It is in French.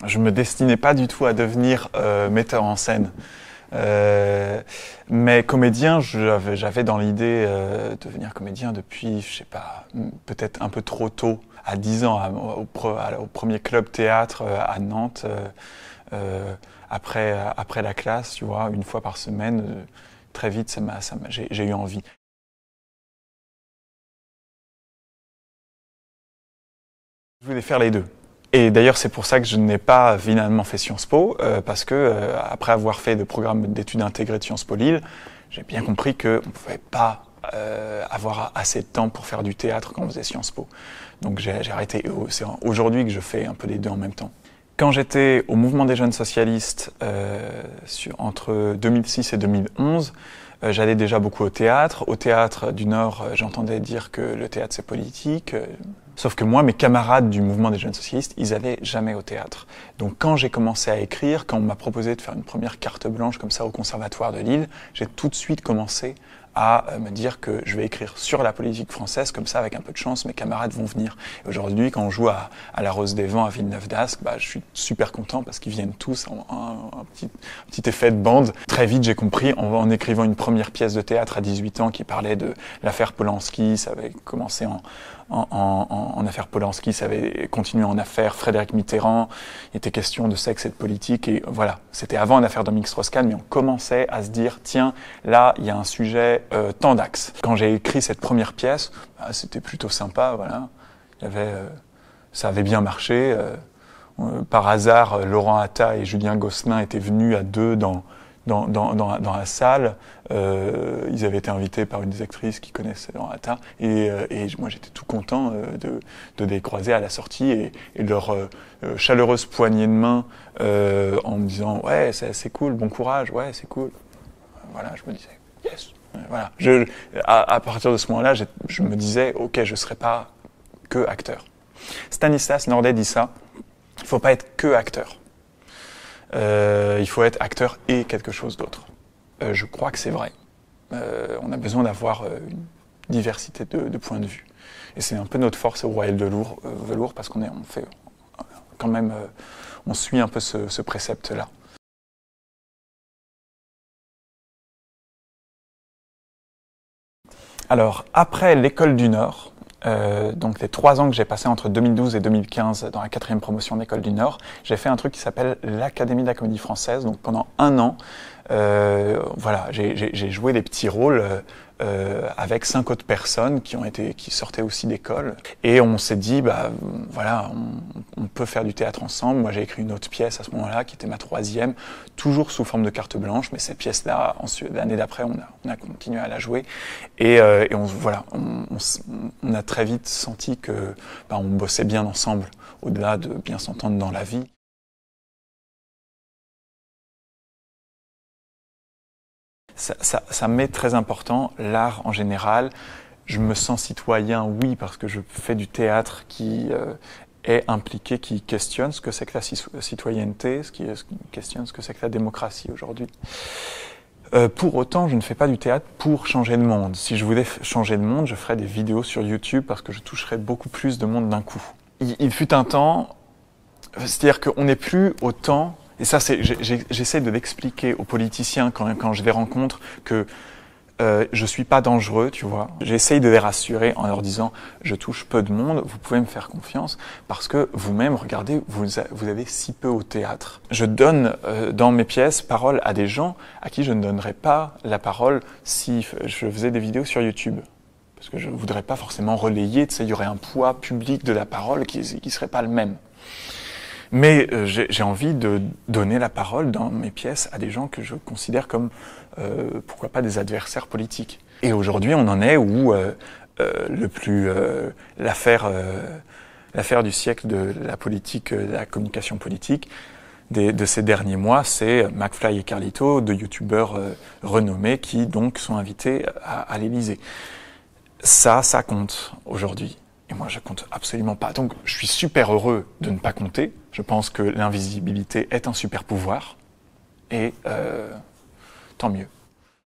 Je me destinais pas du tout à devenir metteur en scène. Mais comédien, j'avais dans l'idée de devenir comédien depuis, je sais pas, peut-être un peu trop tôt, à 10 ans, au premier club théâtre à Nantes, après la classe, tu vois, une fois par semaine. Très vite, j'ai eu envie. Je voulais faire les deux. Et d'ailleurs, c'est pour ça que je n'ai pas finalement fait Sciences Po, parce que après avoir fait le programme d'études intégrées de Sciences Po Lille, j'ai bien compris qu'on ne pouvait pas avoir assez de temps pour faire du théâtre quand on faisait Sciences Po. Donc j'ai arrêté. C'est aujourd'hui que je fais un peu les deux en même temps. Quand j'étais au mouvement des jeunes socialistes entre 2006 et 2011, j'allais déjà beaucoup au théâtre. Au théâtre du Nord, j'entendais dire que le théâtre c'est politique. Sauf que moi, mes camarades du mouvement des jeunes socialistes, ils allaient jamais au théâtre. Donc quand j'ai commencé à écrire, quand on m'a proposé de faire une première carte blanche comme ça au Conservatoire de Lille, j'ai tout de suite commencé à me dire que je vais écrire sur la politique française, comme ça, avec un peu de chance, mes camarades vont venir. Et aujourd'hui, quand on joue à la Rose des Vents à Villeneuve-d'Ascq, je suis super content parce qu'ils viennent tous, un petit effet de bande. Très vite, j'ai compris, en écrivant une première pièce de théâtre à 18 ans qui parlait de l'affaire Polanski, ça avait commencé en affaire Polanski, ça avait continué en affaire Frédéric Mitterrand, il était question de sexe et de politique, et voilà, c'était avant l'affaire Dominique Strauss-Kahn, mais on commençait à se dire, tiens, là, il y a un sujet tant d'axes. Quand j'ai écrit cette première pièce, c'était plutôt sympa, voilà, ça avait bien marché. Par hasard, Laurent Atta et Julien Gosselin étaient venus à deux dans la salle. Ils avaient été invités par une des actrices qui connaissait Laurent Atta. Et moi, j'étais tout content de les croiser à la sortie et leur chaleureuse poignée de main en me disant « Ouais, c'est cool, bon courage, ouais, c'est cool. » Voilà, je me disais « Yes !» Voilà. À partir de ce moment-là, je me disais « Ok, je ne serai pas que acteur. » Stanislas Nordet dit ça. Il ne faut pas être que acteur. Il faut être acteur et quelque chose d'autre. Je crois que c'est vrai. On a besoin d'avoir une diversité de points de vue. Et c'est un peu notre force au Royal de Velours parce qu'on fait quand même, on suit un peu ce précepte-là. Alors, après l'école du Nord, donc les 3 ans que j'ai passé entre 2012 et 2015 dans la 4e promotion d'école du Nord, j'ai fait un truc qui s'appelle l'Académie de la Comédie Française. Donc pendant 1 an, voilà, j'ai joué des petits rôles avec 5 autres personnes qui sortaient aussi d'école. Et on s'est dit, voilà, on peut faire du théâtre ensemble. Moi, j'ai écrit une autre pièce à ce moment-là, qui était ma 3e, toujours sous forme de carte blanche, mais cette pièce-là, l'année d'après, on a continué à la jouer. Et voilà, on a très vite senti que on bossait bien ensemble, au-delà de bien s'entendre dans la vie. Ça m'est très important, l'art en général. Je me sens citoyen, oui, parce que je fais du théâtre qui est impliqué, qui questionne ce que c'est que la citoyenneté, qui questionne ce que c'est que la démocratie aujourd'hui. Pour autant, je ne fais pas du théâtre pour changer le monde. Si je voulais changer le monde, je ferais des vidéos sur YouTube parce que je toucherais beaucoup plus de monde d'un coup. Il fut un temps, c'est-à-dire qu'on n'est plus autant. Et ça, j'essaie de l'expliquer aux politiciens quand je les rencontre que je suis pas dangereux, tu vois. J'essaye de les rassurer en leur disant je touche peu de monde, vous pouvez me faire confiance parce que vous-même, regardez, vous avez si peu au théâtre. Je donne dans mes pièces parole à des gens à qui je ne donnerais pas la parole si je faisais des vidéos sur YouTube. Parce que je voudrais pas forcément relayer, tu sais, il y aurait un poids public de la parole qui serait pas le même. Mais j'ai envie de donner la parole dans mes pièces à des gens que je considère comme, pourquoi pas, des adversaires politiques. Et aujourd'hui, on en est où l'affaire du siècle de la politique, de la communication politique, de ces derniers mois, c'est McFly et Carlito, deux youtubeurs renommés qui donc sont invités à l'Élysée. Ça compte aujourd'hui. Et moi, je compte absolument pas. Donc, je suis super heureux de ne pas compter. Je pense que l'invisibilité est un super pouvoir. Et tant mieux.